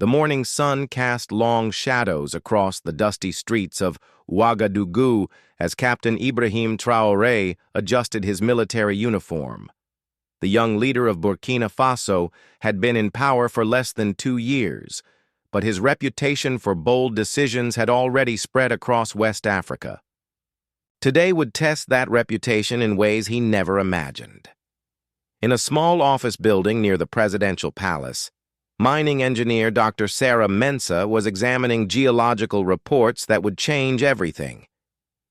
The morning sun cast long shadows across the dusty streets of Ouagadougou as Captain Ibrahim Traoré adjusted his military uniform. The young leader of Burkina Faso had been in power for less than 2 years, but his reputation for bold decisions had already spread across West Africa. Today would test that reputation in ways he never imagined. In a small office building near the presidential palace, mining engineer Dr. Sarah Mensah was examining geological reports that would change everything.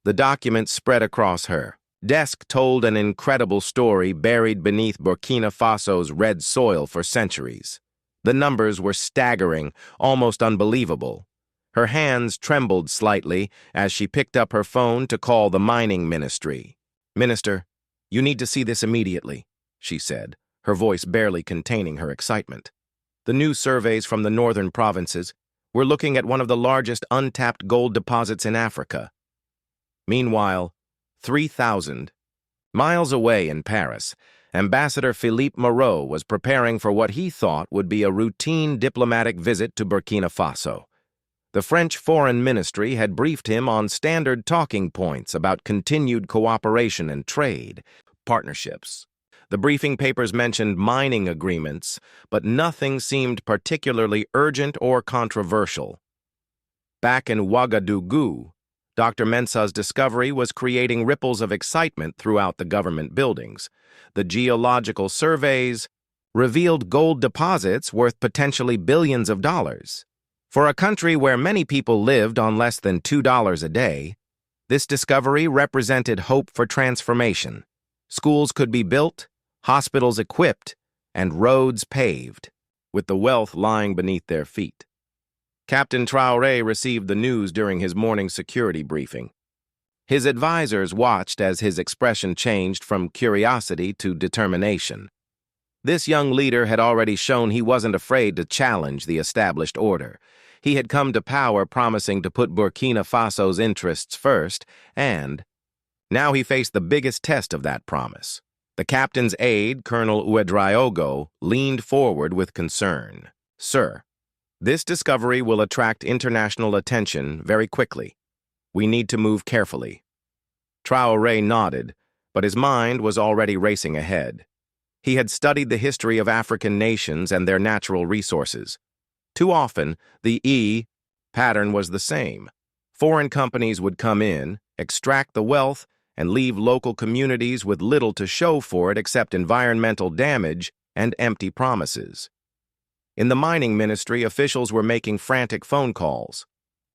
The documents spread across her desk told an incredible story buried beneath Burkina Faso's red soil for centuries. The numbers were staggering, almost unbelievable. Her hands trembled slightly as she picked up her phone to call the mining ministry. "Minister, you need to see this immediately," she said, her voice barely containing her excitement. The new surveys from the northern provinces were looking at one of the largest untapped gold deposits in Africa. Meanwhile, 3,000 miles away in Paris, Ambassador Philippe Moreau was preparing for what he thought would be a routine diplomatic visit to Burkina Faso. The French Foreign Ministry had briefed him on standard talking points about continued cooperation and trade partnerships. The briefing papers mentioned mining agreements, but nothing seemed particularly urgent or controversial. Back in Ouagadougou, Dr. Mensah's discovery was creating ripples of excitement throughout the government buildings. The geological surveys revealed gold deposits worth potentially billions of dollars. For a country where many people lived on less than $2 a day, this discovery represented hope for transformation. Schools could be built, hospitals equipped, and roads paved, with the wealth lying beneath their feet. Captain Traoré received the news during his morning security briefing. His advisors watched as his expression changed from curiosity to determination. This young leader had already shown he wasn't afraid to challenge the established order. He had come to power promising to put Burkina Faso's interests first, and now he faced the biggest test of that promise. The captain's aide, Colonel Ouedraogo, leaned forward with concern. "Sir, this discovery will attract international attention very quickly. We need to move carefully." Traoré nodded, but his mind was already racing ahead. He had studied the history of African nations and their natural resources. Too often, the pattern was the same. Foreign companies would come in, extract the wealth, and leave local communities with little to show for it except environmental damage and empty promises. In the mining ministry, officials were making frantic phone calls.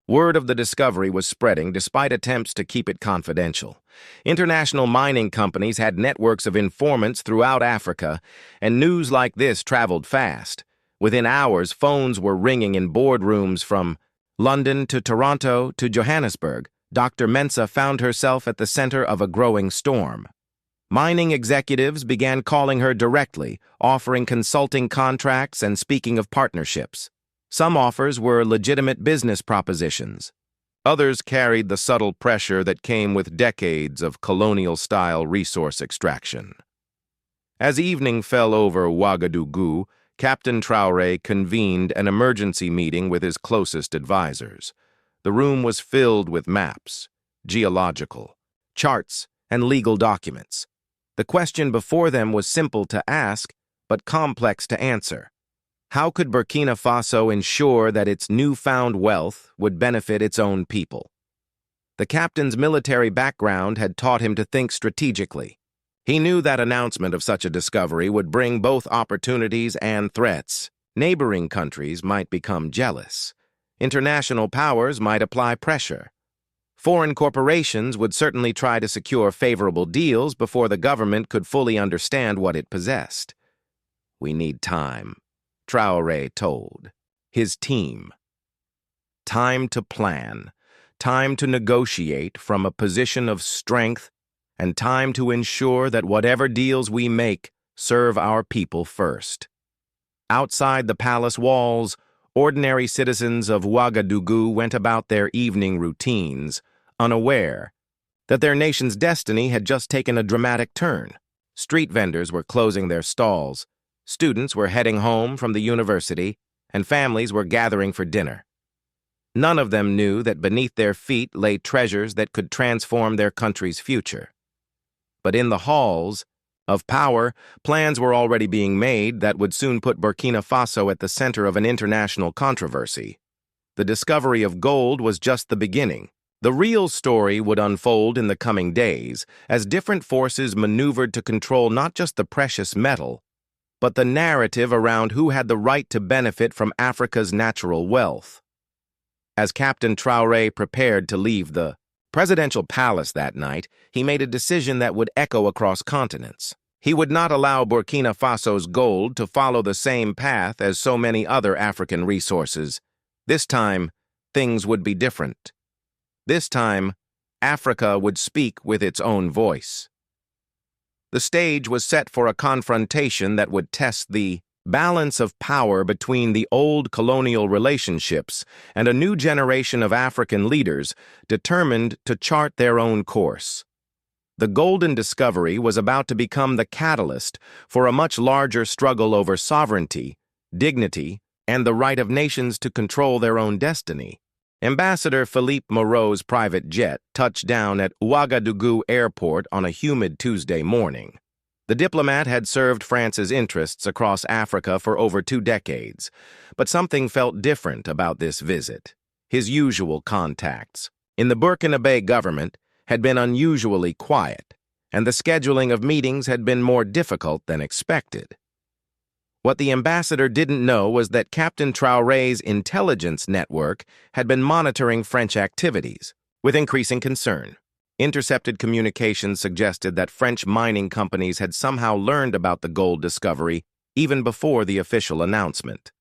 Word of the discovery was spreading despite attempts to keep it confidential. International mining companies had networks of informants throughout Africa, and news like this traveled fast. Within hours, phones were ringing in boardrooms from London to Toronto to Johannesburg. Dr. Mensah found herself at the center of a growing storm. Mining executives began calling her directly, offering consulting contracts and speaking of partnerships. Some offers were legitimate business propositions. Others carried the subtle pressure that came with decades of colonial-style resource extraction. As evening fell over Ouagadougou, Captain Traoré convened an emergency meeting with his closest advisors. The room was filled with maps, geological, charts, and legal documents. The question before them was simple to ask, but complex to answer. How could Burkina Faso ensure that its newfound wealth would benefit its own people? The captain's military background had taught him to think strategically. He knew that announcement of such a discovery would bring both opportunities and threats. Neighboring countries might become jealous. International powers might apply pressure. Foreign corporations would certainly try to secure favorable deals before the government could fully understand what it possessed. "We need time," Traoré told his team. "Time to plan, time to negotiate from a position of strength, and time to ensure that whatever deals we make serve our people first." Outside the palace walls, ordinary citizens of Ouagadougou went about their evening routines, unaware that their nation's destiny had just taken a dramatic turn. Street vendors were closing their stalls, students were heading home from the university, and families were gathering for dinner. None of them knew that beneath their feet lay treasures that could transform their country's future. But in the halls of power, plans were already being made that would soon put Burkina Faso at the center of an international controversy. The discovery of gold was just the beginning. The real story would unfold in the coming days as different forces maneuvered to control not just the precious metal, but the narrative around who had the right to benefit from Africa's natural wealth. As Captain Traoré prepared to leave the presidential palace that night, he made a decision that would echo across continents. He would not allow Burkina Faso's gold to follow the same path as so many other African resources. This time, things would be different. This time, Africa would speak with its own voice. The stage was set for a confrontation that would test the balance of power between the old colonial relationships and a new generation of African leaders determined to chart their own course. The golden discovery was about to become the catalyst for a much larger struggle over sovereignty, dignity, and the right of nations to control their own destiny. Ambassador Philippe Moreau's private jet touched down at Ouagadougou Airport on a humid Tuesday morning. The diplomat had served France's interests across Africa for over 2 decades, but something felt different about this visit. His usual contacts in the Burkinabe government had been unusually quiet, and the scheduling of meetings had been more difficult than expected. What the ambassador didn't know was that Captain Traoré's intelligence network had been monitoring French activities with increasing concern. Intercepted communications suggested that French mining companies had somehow learned about the gold discovery even before the official announcement.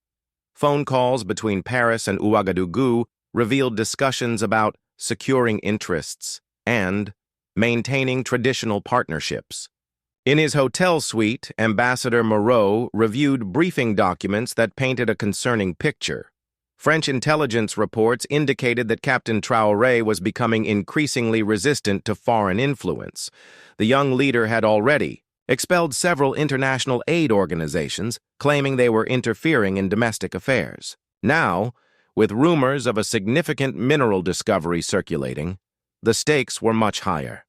Phone calls between Paris and Ouagadougou revealed discussions about securing interests and maintaining traditional partnerships. In his hotel suite, Ambassador Moreau reviewed briefing documents that painted a concerning picture. French intelligence reports indicated that Captain Traoré was becoming increasingly resistant to foreign influence. The young leader had already expelled several international aid organizations, claiming they were interfering in domestic affairs. Now, with rumors of a significant mineral discovery circulating, the stakes were much higher.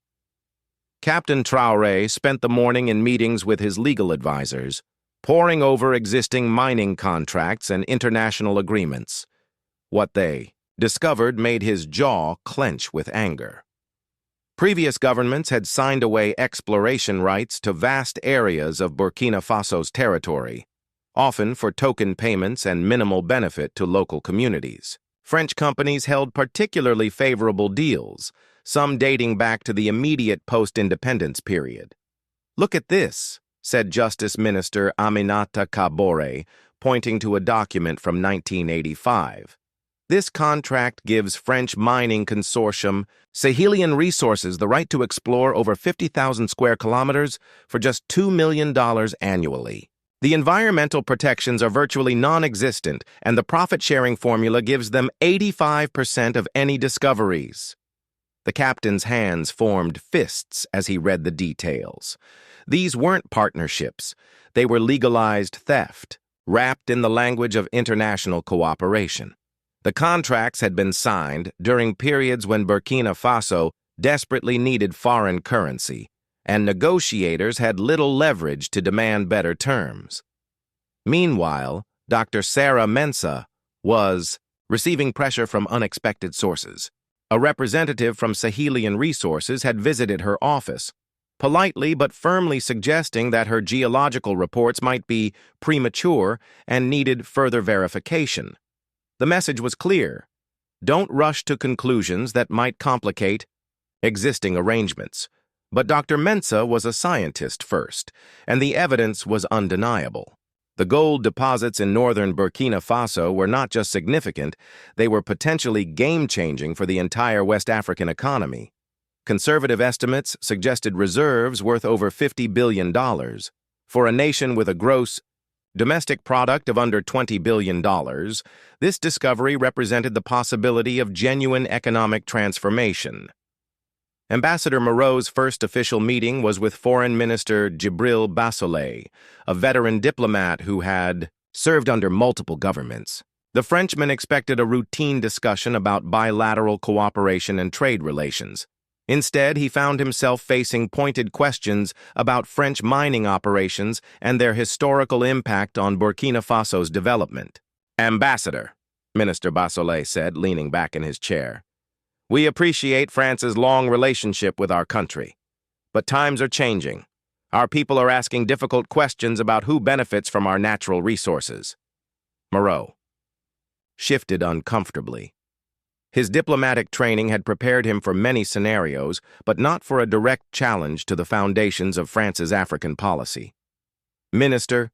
Captain Traoré spent the morning in meetings with his legal advisors, poring over existing mining contracts and international agreements. What they discovered made his jaw clench with anger. Previous governments had signed away exploration rights to vast areas of Burkina Faso's territory, often for token payments and minimal benefit to local communities. French companies held particularly favorable deals, some dating back to the immediate post-independence period. "Look at this," said Justice Minister Aminata Kabore, pointing to a document from 1985. "This contract gives French mining consortium Sahelian Resources the right to explore over 50,000 square kilometers for just $2 million annually. The environmental protections are virtually non-existent, and the profit-sharing formula gives them 85% of any discoveries." The captain's hands formed fists as he read the details. These weren't partnerships. They were legalized theft, wrapped in the language of international cooperation. The contracts had been signed during periods when Burkina Faso desperately needed foreign currency, and negotiators had little leverage to demand better terms. Meanwhile, Dr. Sarah Mensah was receiving pressure from unexpected sources. A representative from Sahelian Resources had visited her office, politely but firmly suggesting that her geological reports might be premature and needed further verification. The message was clear: don't rush to conclusions that might complicate existing arrangements. But Dr. Mensah was a scientist first, and the evidence was undeniable. The gold deposits in northern Burkina Faso were not just significant, they were potentially game-changing for the entire West African economy. Conservative estimates suggested reserves worth over $50 billion. For a nation with a gross domestic product of under $20 billion, this discovery represented the possibility of genuine economic transformation. Ambassador Moreau's first official meeting was with Foreign Minister Djibril Bassolé, a veteran diplomat who had served under multiple governments. The Frenchman expected a routine discussion about bilateral cooperation and trade relations. Instead, he found himself facing pointed questions about French mining operations and their historical impact on Burkina Faso's development. "Ambassador," Minister Bassolet said, leaning back in his chair, "we appreciate France's long relationship with our country. But times are changing. Our people are asking difficult questions about who benefits from our natural resources." Moreau shifted uncomfortably. His diplomatic training had prepared him for many scenarios, but not for a direct challenge to the foundations of France's African policy. "Minister,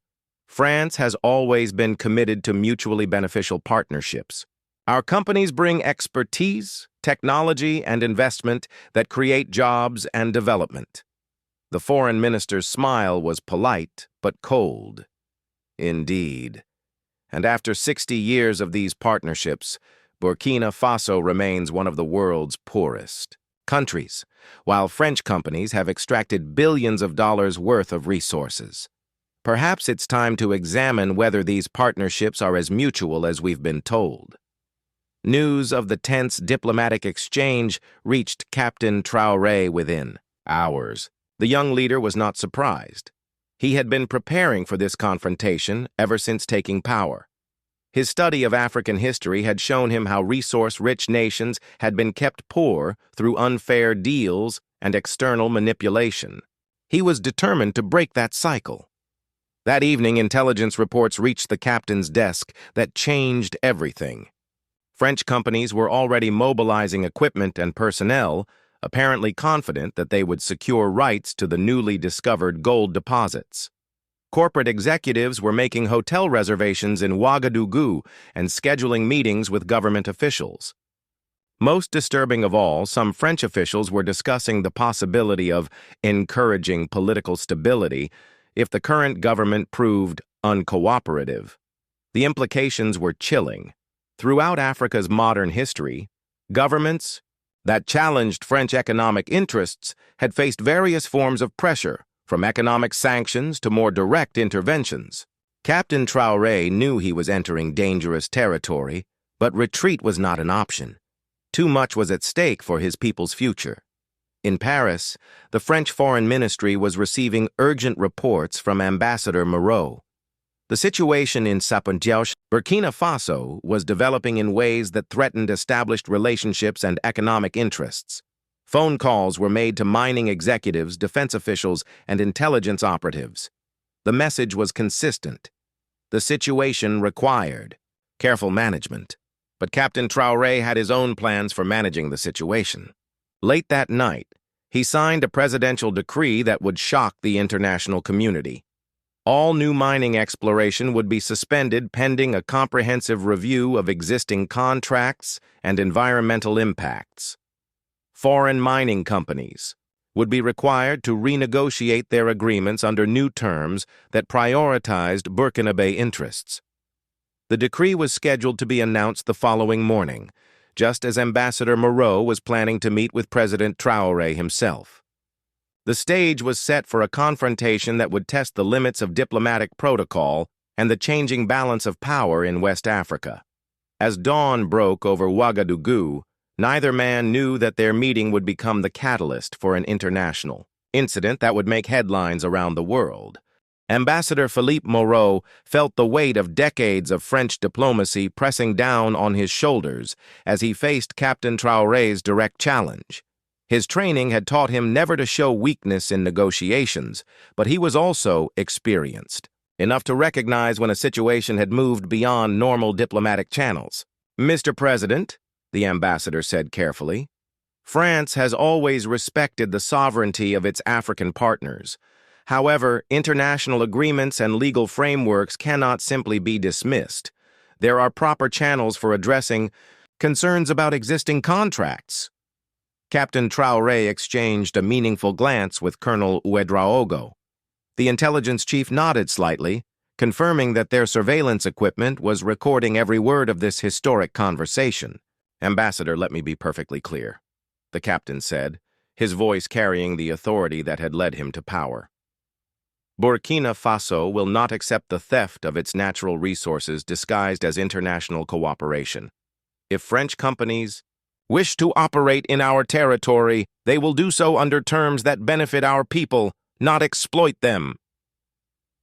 France has always been committed to mutually beneficial partnerships. Our companies bring expertise, technology, and investment that create jobs and development." The foreign minister's smile was polite but cold. "Indeed. And after 60 years of these partnerships, Burkina Faso remains one of the world's poorest countries, while French companies have extracted billions of dollars worth of resources. Perhaps it's time to examine whether these partnerships are as mutual as we've been told." News of the tense diplomatic exchange reached Captain Traoré within hours. The young leader was not surprised. He had been preparing for this confrontation ever since taking power. His study of African history had shown him how resource-rich nations had been kept poor through unfair deals and external manipulation. He was determined to break that cycle. That evening, intelligence reports reached the captain's desk that changed everything. French companies were already mobilizing equipment and personnel, apparently confident that they would secure rights to the newly discovered gold deposits. Corporate executives were making hotel reservations in Ouagadougou and scheduling meetings with government officials. Most disturbing of all, some French officials were discussing the possibility of encouraging political stability if the current government proved uncooperative. The implications were chilling. Throughout Africa's modern history, governments that challenged French economic interests had faced various forms of pressure, from economic sanctions to more direct interventions. Captain Traoré knew he was entering dangerous territory, but retreat was not an option. Too much was at stake for his people's future. In Paris, the French Foreign Ministry was receiving urgent reports from Ambassador Moreau. The situation in Sapuntiauche, Burkina Faso, was developing in ways that threatened established relationships and economic interests. Phone calls were made to mining executives, defense officials, and intelligence operatives. The message was consistent. The situation required careful management. But Captain Traoré had his own plans for managing the situation. Late that night, he signed a presidential decree that would shock the international community. All new mining exploration would be suspended pending a comprehensive review of existing contracts and environmental impacts. Foreign mining companies would be required to renegotiate their agreements under new terms that prioritized Burkinabe interests. The decree was scheduled to be announced the following morning, just as Ambassador Moreau was planning to meet with President Traoré himself. The stage was set for a confrontation that would test the limits of diplomatic protocol and the changing balance of power in West Africa. As dawn broke over Ouagadougou, neither man knew that their meeting would become the catalyst for an international incident that would make headlines around the world. Ambassador Philippe Moreau felt the weight of decades of French diplomacy pressing down on his shoulders as he faced Captain Traoré's direct challenge. His training had taught him never to show weakness in negotiations, but he was also experienced, enough to recognize when a situation had moved beyond normal diplomatic channels. "Mr. President," the ambassador said carefully, "France has always respected the sovereignty of its African partners. However, international agreements and legal frameworks cannot simply be dismissed. There are proper channels for addressing concerns about existing contracts." Captain Traoré exchanged a meaningful glance with Colonel Ouedraogo. The intelligence chief nodded slightly, confirming that their surveillance equipment was recording every word of this historic conversation. "Ambassador, let me be perfectly clear," the captain said, his voice carrying the authority that had led him to power. Burkina Faso will not accept the theft of its natural resources disguised as international cooperation. If French companies wish to operate in our territory, they will do so under terms that benefit our people, not exploit them.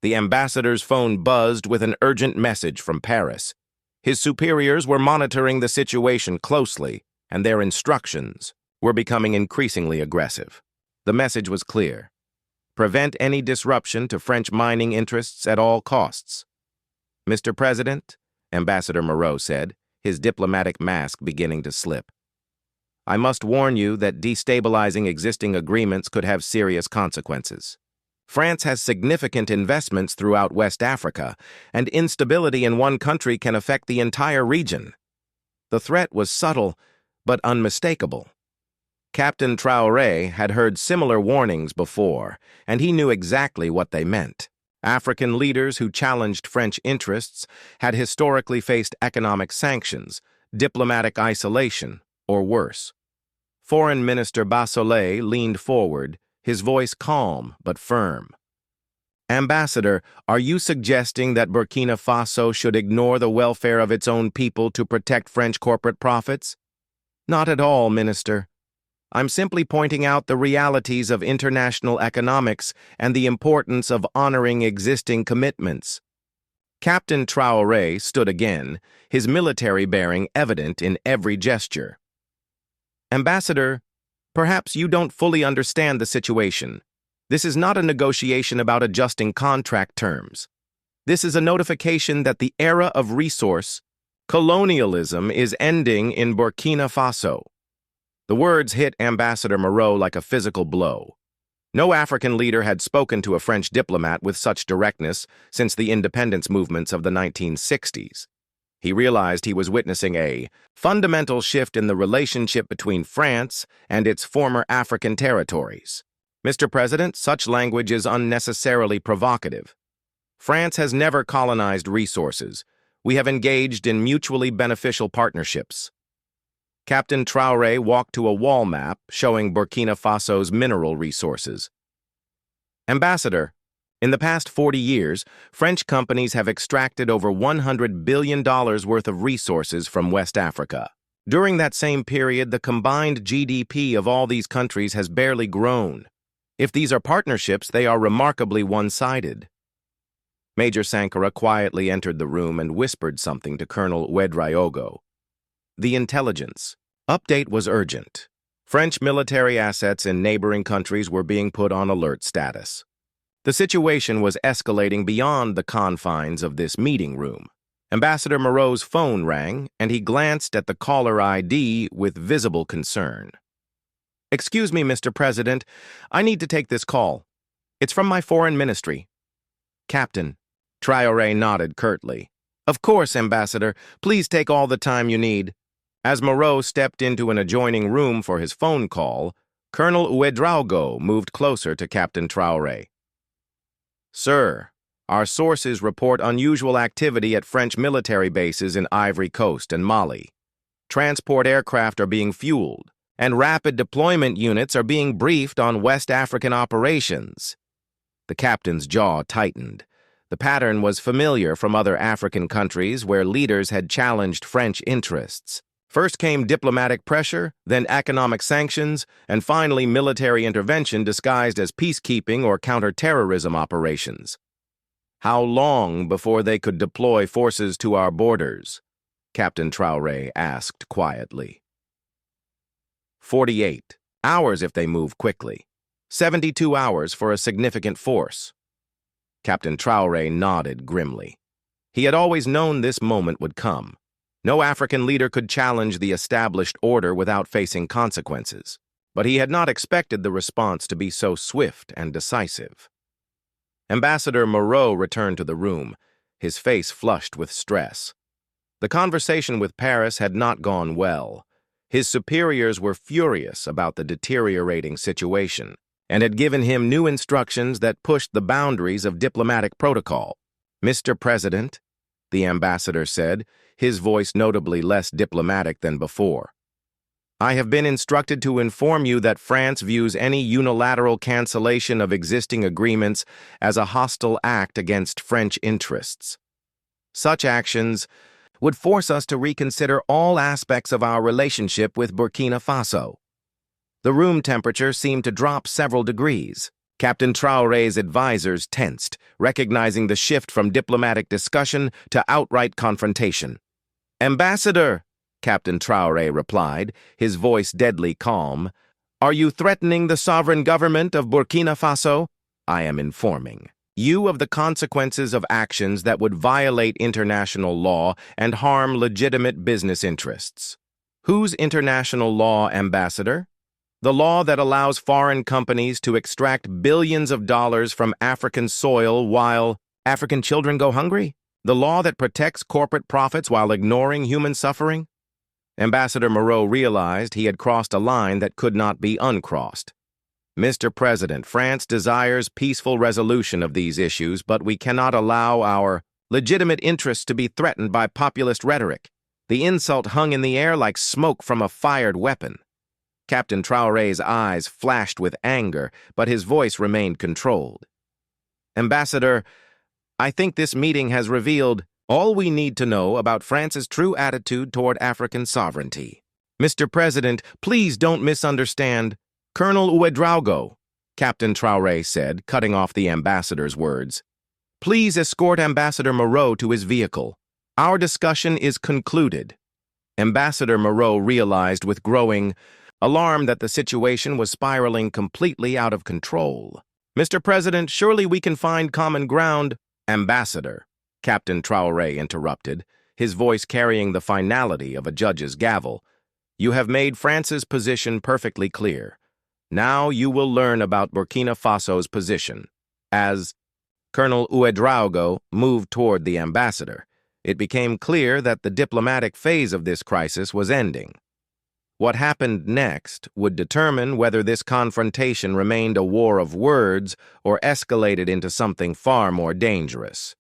The ambassador's phone buzzed with an urgent message from Paris. His superiors were monitoring the situation closely, and their instructions were becoming increasingly aggressive. The message was clear: prevent any disruption to French mining interests at all costs. "Mr. President," Ambassador Moreau said, his diplomatic mask beginning to slip, "I must warn you that destabilizing existing agreements could have serious consequences. France has significant investments throughout West Africa, and instability in one country can affect the entire region." The threat was subtle, but unmistakable. Captain Traoré had heard similar warnings before, and he knew exactly what they meant. African leaders who challenged French interests had historically faced economic sanctions, diplomatic isolation, or worse. Foreign Minister Bassolet leaned forward, his voice calm but firm. "Ambassador, are you suggesting that Burkina Faso should ignore the welfare of its own people to protect French corporate profits?" "Not at all, Minister. I'm simply pointing out the realities of international economics and the importance of honoring existing commitments." Captain Traoré stood again, his military bearing evident in every gesture. "Ambassador, perhaps you don't fully understand the situation. This is not a negotiation about adjusting contract terms. This is a notification that the era of resource colonialism is ending in Burkina Faso." The words hit Ambassador Moreau like a physical blow. No African leader had spoken to a French diplomat with such directness since the independence movements of the 1960s. He realized he was witnessing a fundamental shift in the relationship between France and its former African territories. "Mr. President, such language is unnecessarily provocative. France has never colonized resources. We have engaged in mutually beneficial partnerships." Captain Traoré walked to a wall map showing Burkina Faso's mineral resources. "Ambassador, in the past 40 years, French companies have extracted over $100 billion worth of resources from West Africa. During that same period, the combined GDP of all these countries has barely grown. If these are partnerships, they are remarkably one-sided." Major Sankara quietly entered the room and whispered something to Colonel Ouedraogo. The intelligence update was urgent. French military assets in neighboring countries were being put on alert status. The situation was escalating beyond the confines of this meeting room. Ambassador Moreau's phone rang, and he glanced at the caller ID with visible concern. "Excuse me, Mr. President. I need to take this call. It's from my foreign ministry." "Captain." Traoré nodded curtly. "Of course, Ambassador. Please take all the time you need." As Moreau stepped into an adjoining room for his phone call, Colonel Ouedraogo moved closer to Captain Traoré. "Sir, our sources report unusual activity at French military bases in Ivory Coast and Mali. Transport aircraft are being fueled, and rapid deployment units are being briefed on West African operations." The captain's jaw tightened. The pattern was familiar from other African countries where leaders had challenged French interests. First came diplomatic pressure, then economic sanctions, and finally military intervention disguised as peacekeeping or counter-terrorism operations. "How long before they could deploy forces to our borders?" Captain Traoré asked quietly. 48 hours if they move quickly. 72 hours for a significant force. Captain Traoré nodded grimly. He had always known this moment would come. No African leader could challenge the established order without facing consequences, but he had not expected the response to be so swift and decisive. Ambassador Moreau returned to the room, his face flushed with stress. The conversation with Paris had not gone well. His superiors were furious about the deteriorating situation and had given him new instructions that pushed the boundaries of diplomatic protocol. "Mr. President," the ambassador said, his voice notably less diplomatic than before, I have been instructed to inform you that France views any unilateral cancellation of existing agreements as a hostile act against French interests. Such actions would force us to reconsider all aspects of our relationship with Burkina Faso. The room temperature seemed to drop several degrees. Captain Traoré's advisors tensed, recognizing the shift from diplomatic discussion to outright confrontation. "Ambassador," Captain Traoré replied, his voice deadly calm, "are you threatening the sovereign government of Burkina Faso? I am informing you of the consequences of actions that would violate international law and harm legitimate business interests." Whose international law, Ambassador? The law that allows foreign companies to extract billions of dollars from African soil while African children go hungry? The law that protects corporate profits while ignoring human suffering? Ambassador Moreau realized he had crossed a line that could not be uncrossed. "Mr. President, France desires peaceful resolution of these issues, but we cannot allow our legitimate interests to be threatened by populist rhetoric." The insult hung in the air like smoke from a fired weapon. Captain Traoré's eyes flashed with anger, but his voice remained controlled. "Ambassador, I think this meeting has revealed all we need to know about France's true attitude toward African sovereignty. Mr. President, please don't misunderstand. Colonel Ouedraogo," Captain Traoré said, cutting off the ambassador's words. "Please escort Ambassador Moreau to his vehicle. Our discussion is concluded." Ambassador Moreau realized with growing alarm that the situation was spiraling completely out of control. "Mr. President, surely we can find common ground." "Ambassador," Captain Traoré interrupted, his voice carrying the finality of a judge's gavel, "you have made France's position perfectly clear. Now you will learn about Burkina Faso's position." As Colonel Ouedraogo moved toward the ambassador, it became clear that the diplomatic phase of this crisis was ending. What happened next would determine whether this confrontation remained a war of words or escalated into something far more dangerous.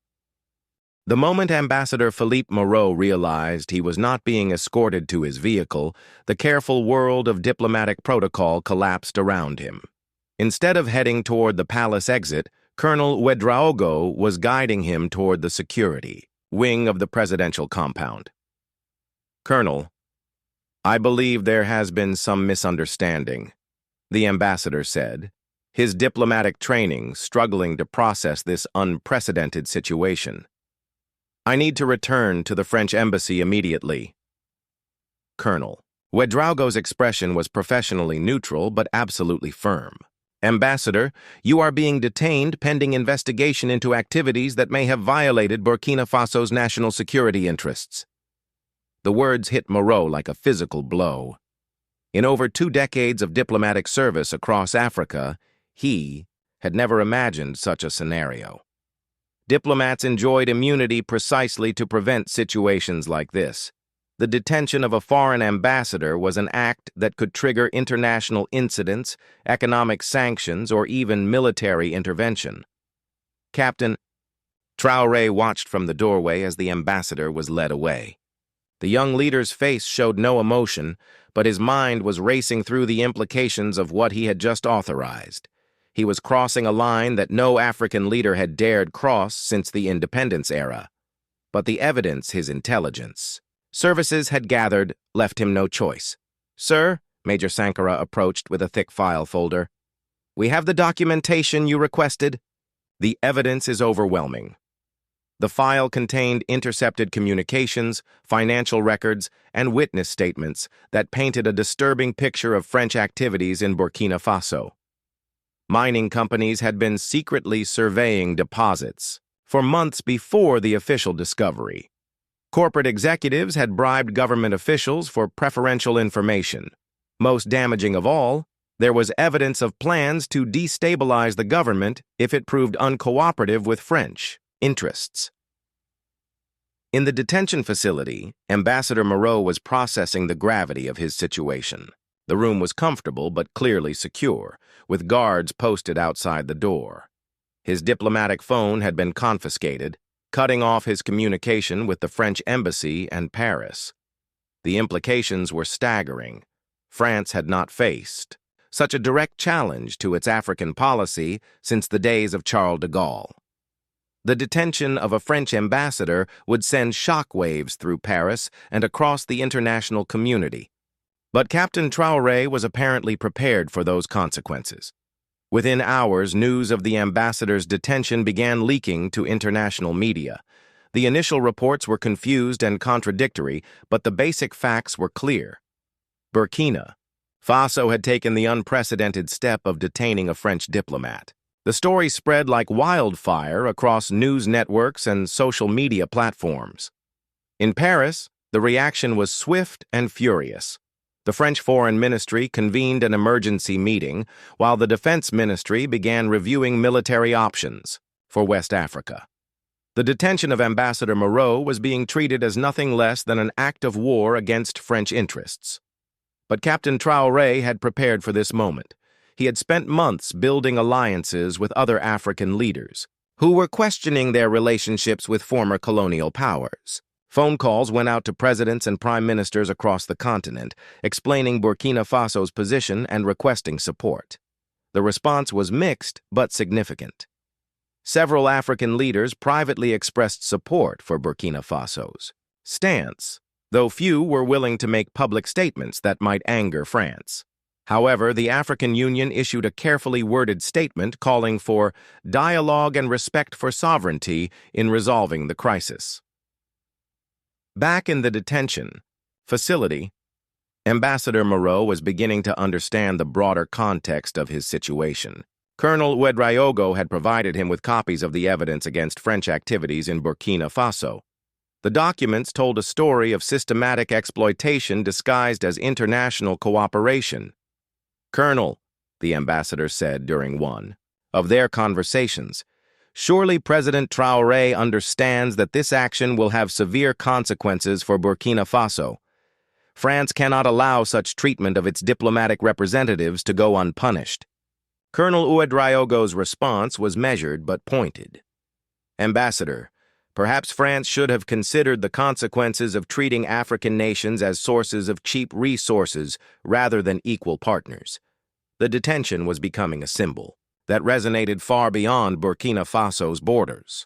The moment Ambassador Philippe Moreau realized he was not being escorted to his vehicle, the careful world of diplomatic protocol collapsed around him. Instead of heading toward the palace exit, Colonel Ouedraogo was guiding him toward the security wing of the presidential compound. "Colonel, I believe there has been some misunderstanding," the ambassador said, his diplomatic training struggling to process this unprecedented situation. "I need to return to the French embassy immediately." "Colonel." Ouedraogo's expression was professionally neutral but absolutely firm. "Ambassador, you are being detained pending investigation into activities that may have violated Burkina Faso's national security interests." The words hit Moreau like a physical blow. In over 2 decades of diplomatic service across Africa, he had never imagined such a scenario. Diplomats enjoyed immunity precisely to prevent situations like this. The detention of a foreign ambassador was an act that could trigger international incidents, economic sanctions, or even military intervention. Captain Traoré watched from the doorway as the ambassador was led away. The young leader's face showed no emotion, but his mind was racing through the implications of what he had just authorized. He was crossing a line that no African leader had dared cross since the independence era. But the evidence his intelligence services had gathered left him no choice. "Sir," Major Sankara approached with a thick file folder, "we have the documentation you requested. The evidence is overwhelming." The file contained intercepted communications, financial records, and witness statements that painted a disturbing picture of French activities in Burkina Faso. Mining companies had been secretly surveying deposits for months before the official discovery. Corporate executives had bribed government officials for preferential information. Most damaging of all, there was evidence of plans to destabilize the government if it proved uncooperative with French interests. In the detention facility, Ambassador Moreau was processing the gravity of his situation. The room was comfortable but clearly secure, with guards posted outside the door. His diplomatic phone had been confiscated, cutting off his communication with the French embassy and Paris. The implications were staggering. France had not faced such a direct challenge to its African policy since the days of Charles de Gaulle. The detention of a French ambassador would send shockwaves through Paris and across the international community. But Captain Traoré was apparently prepared for those consequences. Within hours, news of the ambassador's detention began leaking to international media. The initial reports were confused and contradictory, but the basic facts were clear. Burkina Faso had taken the unprecedented step of detaining a French diplomat. The story spread like wildfire across news networks and social media platforms. In Paris, the reaction was swift and furious. The French Foreign Ministry convened an emergency meeting, while the Defense Ministry began reviewing military options for West Africa. The detention of Ambassador Moreau was being treated as nothing less than an act of war against French interests. But Captain Traoré had prepared for this moment. He had spent months building alliances with other African leaders, who were questioning their relationships with former colonial powers. Phone calls went out to presidents and prime ministers across the continent, explaining Burkina Faso's position and requesting support. The response was mixed but significant. Several African leaders privately expressed support for Burkina Faso's stance, though few were willing to make public statements that might anger France. However, the African Union issued a carefully worded statement calling for dialogue and respect for sovereignty in resolving the crisis. Back in the detention facility, Ambassador Moreau was beginning to understand the broader context of his situation. Colonel Ouedraogo had provided him with copies of the evidence against French activities in Burkina Faso. The documents told a story of systematic exploitation disguised as international cooperation. "Colonel," the ambassador said during one of their conversations, "surely President Traoré understands that this action will have severe consequences for Burkina Faso. France cannot allow such treatment of its diplomatic representatives to go unpunished." Colonel Ouedraogo's response was measured but pointed. "Ambassador, perhaps France should have considered the consequences of treating African nations as sources of cheap resources rather than equal partners." The detention was becoming a symbol that resonated far beyond Burkina Faso's borders.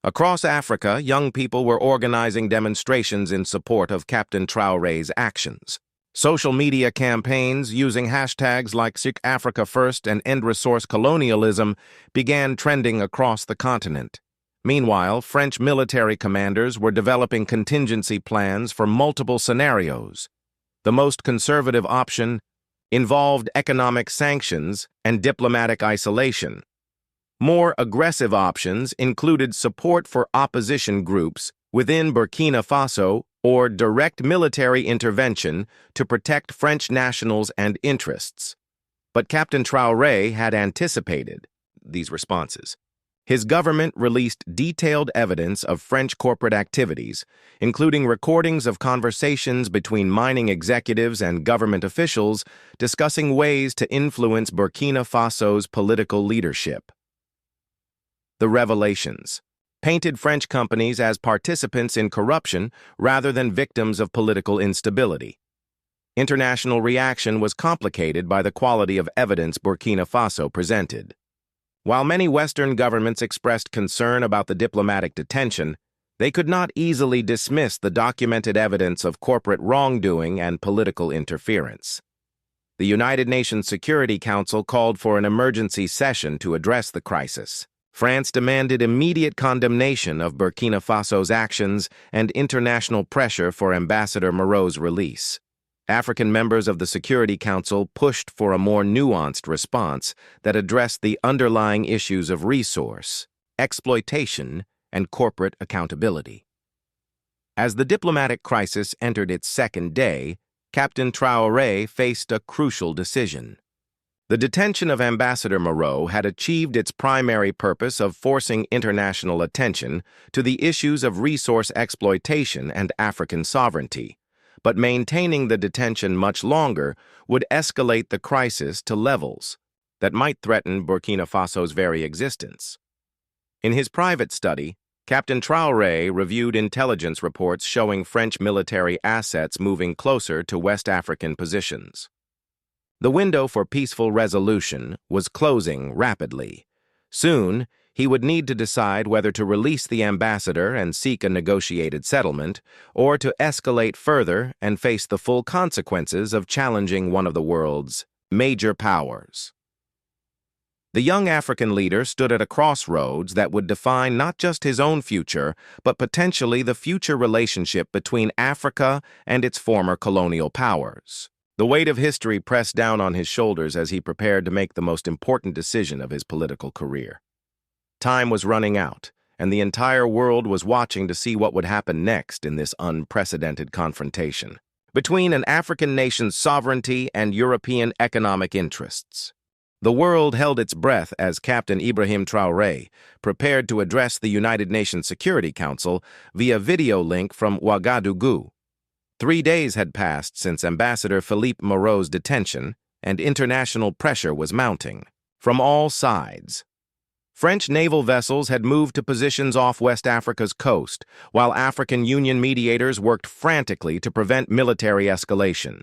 Across Africa, young people were organizing demonstrations in support of Captain Traoré's actions. Social media campaigns using hashtags like Seek Africa First and End Resource Colonialism began trending across the continent. Meanwhile, French military commanders were developing contingency plans for multiple scenarios. The most conservative option involved economic sanctions and diplomatic isolation. More aggressive options included support for opposition groups within Burkina Faso or direct military intervention to protect French nationals and interests. But Captain Traoré had anticipated these responses. His government released detailed evidence of French corporate activities, including recordings of conversations between mining executives and government officials discussing ways to influence Burkina Faso's political leadership. The revelations painted French companies as participants in corruption rather than victims of political instability. International reaction was complicated by the quality of evidence Burkina Faso presented. While many Western governments expressed concern about the diplomatic detention, they could not easily dismiss the documented evidence of corporate wrongdoing and political interference. The United Nations Security Council called for an emergency session to address the crisis. France demanded immediate condemnation of Burkina Faso's actions and international pressure for Ambassador Moreau's release. African members of the Security Council pushed for a more nuanced response that addressed the underlying issues of resource, exploitation, and corporate accountability. As the diplomatic crisis entered its second day, Captain Traoré faced a crucial decision. The detention of Ambassador Moreau had achieved its primary purpose of forcing international attention to the issues of resource exploitation and African sovereignty, but maintaining the detention much longer would escalate the crisis to levels that might threaten Burkina Faso's very existence. In his private study, Captain Traoré reviewed intelligence reports showing French military assets moving closer to West African positions. The window for peaceful resolution was closing rapidly. Soon, he would need to decide whether to release the ambassador and seek a negotiated settlement, or to escalate further and face the full consequences of challenging one of the world's major powers. The young African leader stood at a crossroads that would define not just his own future, but potentially the future relationship between Africa and its former colonial powers. The weight of history pressed down on his shoulders as he prepared to make the most important decision of his political career. Time was running out, and the entire world was watching to see what would happen next in this unprecedented confrontation between an African nation's sovereignty and European economic interests. The world held its breath as Captain Ibrahim Traoré prepared to address the United Nations Security Council via video link from Ouagadougou. 3 days had passed since Ambassador Philippe Moreau's detention, and international pressure was mounting from all sides. French naval vessels had moved to positions off West Africa's coast, while African Union mediators worked frantically to prevent military escalation.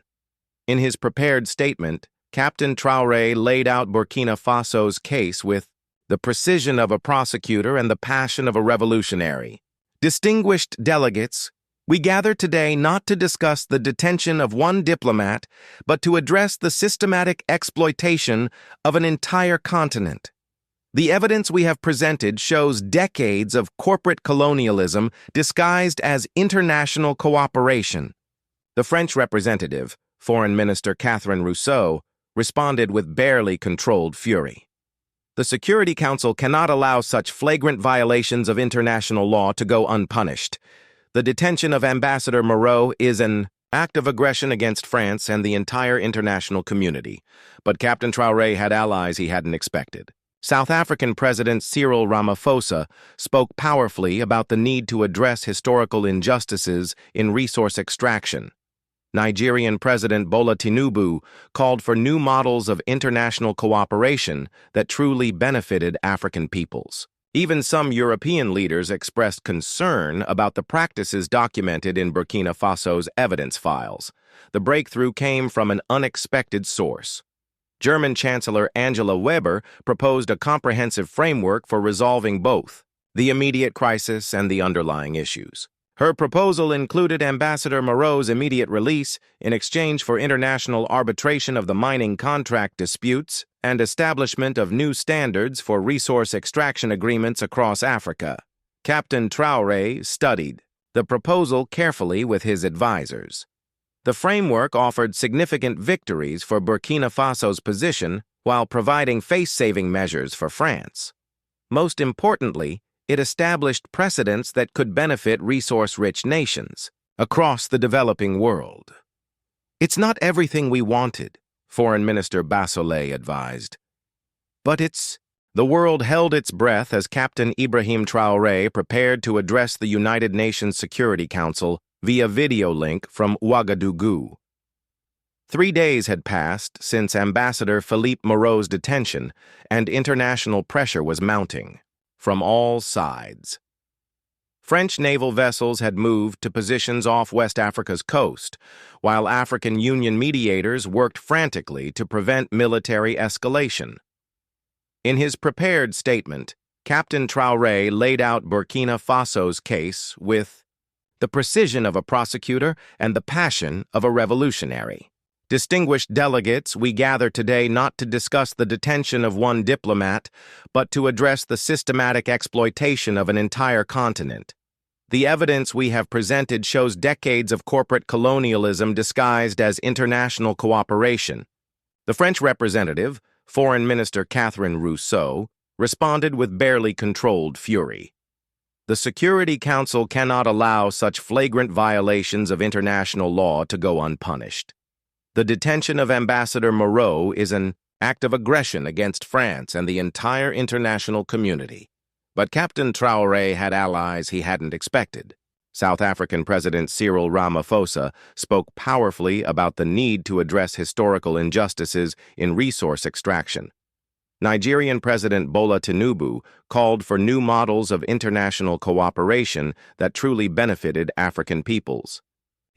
In his prepared statement, Captain Traoré laid out Burkina Faso's case with the precision of a prosecutor and the passion of a revolutionary. Distinguished delegates, we gather today not to discuss the detention of one diplomat, but to address the systematic exploitation of an entire continent. The evidence we have presented shows decades of corporate colonialism disguised as international cooperation. The French representative, Foreign Minister Catherine Rousseau, responded with barely controlled fury. The Security Council cannot allow such flagrant violations of international law to go unpunished. The detention of Ambassador Moreau is an act of aggression against France and the entire international community, but Captain Traoré had allies he hadn't expected. South African President Cyril Ramaphosa spoke powerfully about the need to address historical injustices in resource extraction. Nigerian President Bola Tinubu called for new models of international cooperation that truly benefited African peoples. Even some European leaders expressed concern about the practices documented in Burkina Faso's evidence files. The breakthrough came from an unexpected source. German Chancellor Angela Weber proposed a comprehensive framework for resolving both the immediate crisis and the underlying issues. Her proposal included Ambassador Moreau's immediate release in exchange for international arbitration of the mining contract disputes and establishment of new standards for resource extraction agreements across Africa. Captain Traoré studied the proposal carefully with his advisors. The framework offered significant victories for Burkina Faso's position while providing face-saving measures for France. Most importantly, it established precedents that could benefit resource-rich nations across the developing world. It's not everything we wanted, Foreign Minister Bassolet advised. But the world held its breath as Captain Ibrahim Traoré prepared to address the United Nations Security Council via video link from Ouagadougou. 3 days had passed since Ambassador Philippe Moreau's detention, and international pressure was mounting from all sides. French naval vessels had moved to positions off West Africa's coast, while African Union mediators worked frantically to prevent military escalation. In his prepared statement, Captain Traoré laid out Burkina Faso's case with the precision of a prosecutor and the passion of a revolutionary. Distinguished delegates, we gather today not to discuss the detention of one diplomat, but to address the systematic exploitation of an entire continent. The evidence we have presented shows decades of corporate colonialism disguised as international cooperation. The French representative, Foreign Minister Catherine Rousseau, responded with barely controlled fury. The Security Council cannot allow such flagrant violations of international law to go unpunished. The detention of Ambassador Moreau is an act of aggression against France and the entire international community. But Captain Traoré had allies he hadn't expected. South African President Cyril Ramaphosa spoke powerfully about the need to address historical injustices in resource extraction. Nigerian President Bola Tinubu called for new models of international cooperation that truly benefited African peoples.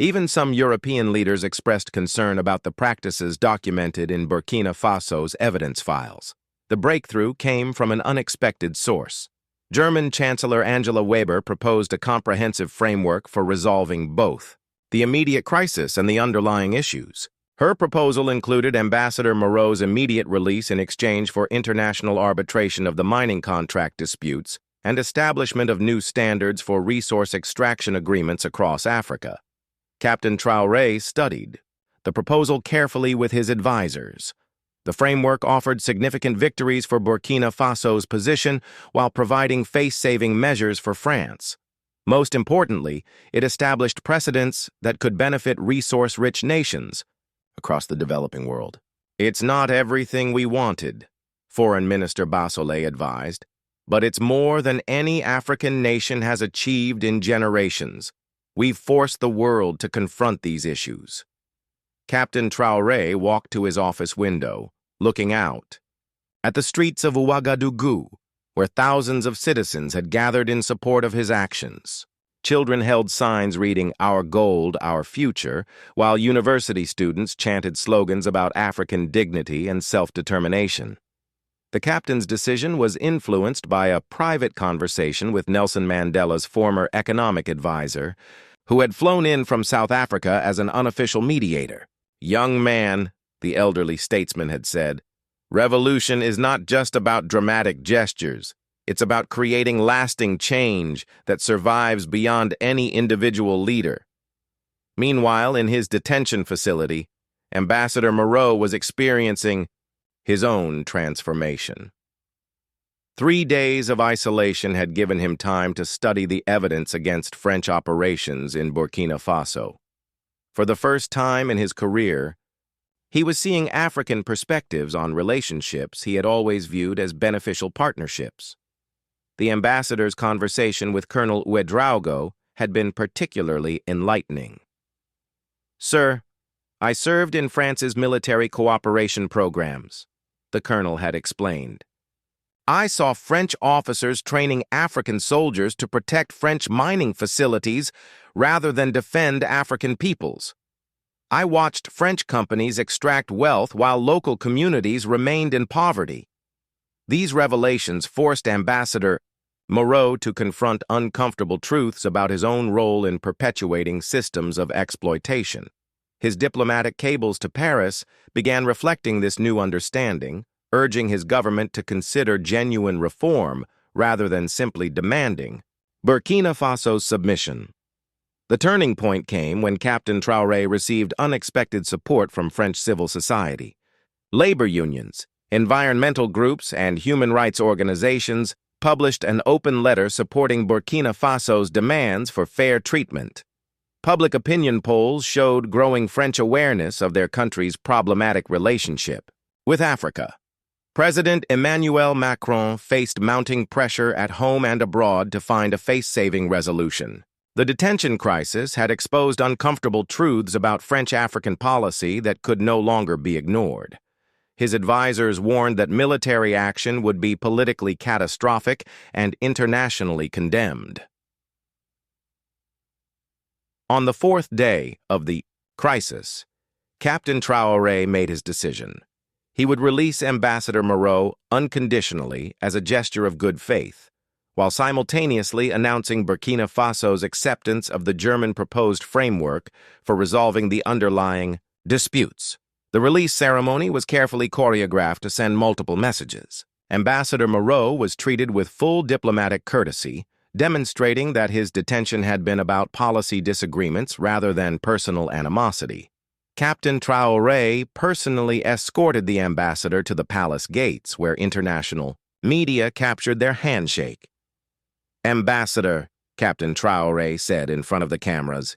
Even some European leaders expressed concern about the practices documented in Burkina Faso's evidence files. The breakthrough came from an unexpected source. German Chancellor Angela Weber proposed a comprehensive framework for resolving both the immediate crisis and the underlying issues. Her proposal included Ambassador Moreau's immediate release in exchange for international arbitration of the mining contract disputes and establishment of new standards for resource extraction agreements across Africa. Captain Traoré studied the proposal carefully with his advisors. The framework offered significant victories for Burkina Faso's position while providing face-saving measures for France. Most importantly, it established precedents that could benefit resource-rich nations across the developing world. It's not everything we wanted, Foreign Minister Bassolet advised, but it's more than any African nation has achieved in generations. We've forced the world to confront these issues. Captain Traoré walked to his office window, looking out at the streets of Ouagadougou, where thousands of citizens had gathered in support of his actions. Children held signs reading "Our Gold, Our Future," while university students chanted slogans about African dignity and self-determination. The captain's decision was influenced by a private conversation with Nelson Mandela's former economic advisor, who had flown in from South Africa as an unofficial mediator. "Young man," the elderly statesman had said, "revolution is not just about dramatic gestures. It's about creating lasting change that survives beyond any individual leader." Meanwhile, in his detention facility, Ambassador Moreau was experiencing his own transformation. 3 days of isolation had given him time to study the evidence against French operations in Burkina Faso. For the first time in his career, he was seeing African perspectives on relationships he had always viewed as beneficial partnerships. The ambassador's conversation with Colonel Ouedraogo had been particularly enlightening. "Sir, I served in France's military cooperation programs," the colonel had explained. "I saw French officers training African soldiers to protect French mining facilities rather than defend African peoples. I watched French companies extract wealth while local communities remained in poverty." These revelations forced Ambassador Moreau to confront uncomfortable truths about his own role in perpetuating systems of exploitation. His diplomatic cables to Paris began reflecting this new understanding, urging his government to consider genuine reform rather than simply demanding Burkina Faso's submission. The turning point came when Captain Traoré received unexpected support from French civil society. Labor unions, environmental groups, and human rights organizations published an open letter supporting Burkina Faso's demands for fair treatment. Public opinion polls showed growing French awareness of their country's problematic relationship with Africa. President Emmanuel Macron faced mounting pressure at home and abroad to find a face-saving resolution. The detention crisis had exposed uncomfortable truths about French African policy that could no longer be ignored. His advisors warned that military action would be politically catastrophic and internationally condemned. On the 4th day of the crisis, Captain Traoré made his decision. He would release Ambassador Moreau unconditionally as a gesture of good faith, while simultaneously announcing Burkina Faso's acceptance of the German proposed framework for resolving the underlying disputes. The release ceremony was carefully choreographed to send multiple messages. Ambassador Moreau was treated with full diplomatic courtesy, demonstrating that his detention had been about policy disagreements rather than personal animosity. Captain Traoré personally escorted the ambassador to the palace gates, where international media captured their handshake. "Ambassador," Captain Traoré said in front of the cameras,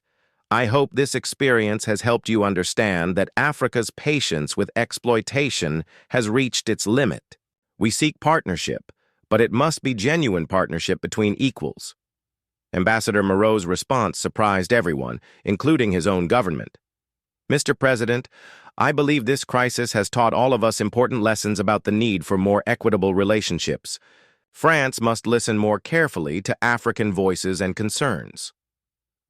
"I hope this experience has helped you understand that Africa's patience with exploitation has reached its limit. We seek partnership, but it must be genuine partnership between equals." Ambassador Moreau's response surprised everyone, including his own government. "Mr. President, I believe this crisis has taught all of us important lessons about the need for more equitable relationships. France must listen more carefully to African voices and concerns."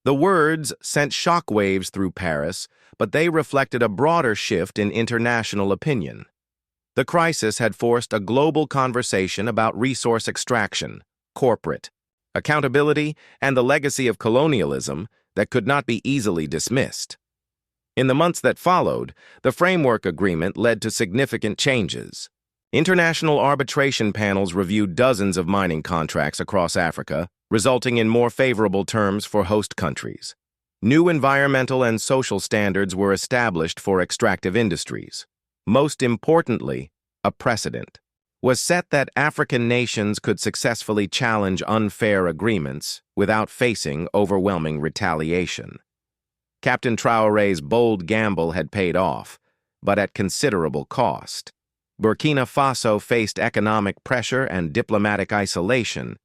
The words sent shockwaves through Paris, but they reflected a broader shift in international opinion. The crisis had forced a global conversation about resource extraction, corporate accountability, and the legacy of colonialism that could not be easily dismissed. In the months that followed, the framework agreement led to significant changes. International arbitration panels reviewed dozens of mining contracts across Africa, resulting in more favorable terms for host countries. New environmental and social standards were established for extractive industries. Most importantly, a precedent was set that African nations could successfully challenge unfair agreements without facing overwhelming retaliation. Captain Traoré's bold gamble had paid off, but at considerable cost. Burkina Faso faced economic pressure and diplomatic isolation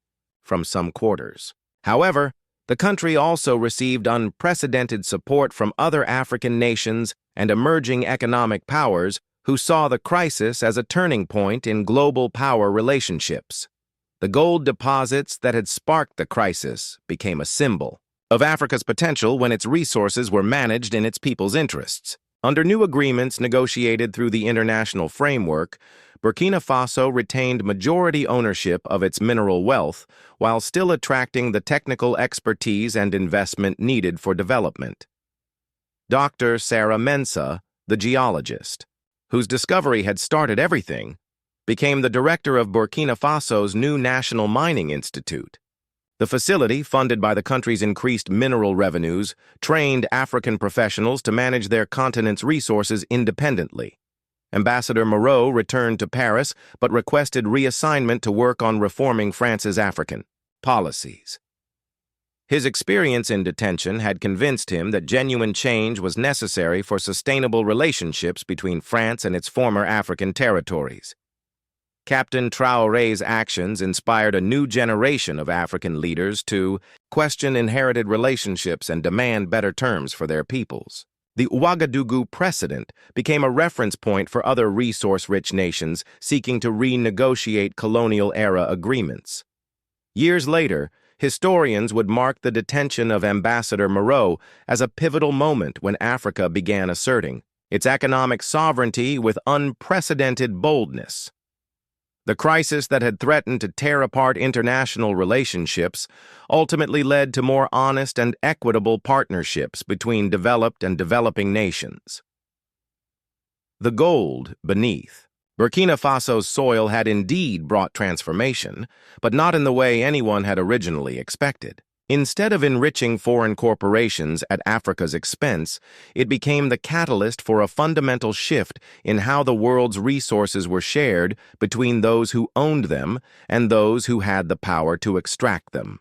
from some quarters. However, the country also received unprecedented support from other African nations and emerging economic powers who saw the crisis as a turning point in global power relationships. The gold deposits that had sparked the crisis became a symbol of Africa's potential when its resources were managed in its people's interests. Under new agreements negotiated through the international framework, Burkina Faso retained majority ownership of its mineral wealth while still attracting the technical expertise and investment needed for development. Dr. Sarah Mensah, the geologist, whose discovery had started everything, became the director of Burkina Faso's new National Mining Institute. The facility, funded by the country's increased mineral revenues, trained African professionals to manage their continent's resources independently. Ambassador Moreau returned to Paris but requested reassignment to work on reforming France's African policies. His experience in detention had convinced him that genuine change was necessary for sustainable relationships between France and its former African territories. Captain Traoré's actions inspired a new generation of African leaders to question inherited relationships and demand better terms for their peoples. The Ouagadougou precedent became a reference point for other resource-rich nations seeking to renegotiate colonial-era agreements. Years later, historians would mark the detention of Ambassador Moreau as a pivotal moment when Africa began asserting its economic sovereignty with unprecedented boldness. The crisis that had threatened to tear apart international relationships ultimately led to more honest and equitable partnerships between developed and developing nations. The gold beneath. Burkina Faso's soil had indeed brought transformation, but not in the way anyone had originally expected. Instead of enriching foreign corporations at Africa's expense, it became the catalyst for a fundamental shift in how the world's resources were shared between those who owned them and those who had the power to extract them.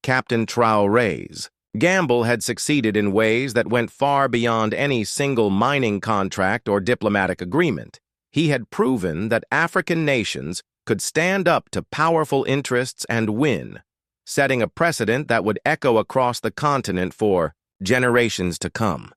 Captain Traoré's gamble had succeeded in ways that went far beyond any single mining contract or diplomatic agreement. He had proven that African nations could stand up to powerful interests and win, setting a precedent that would echo across the continent for generations to come.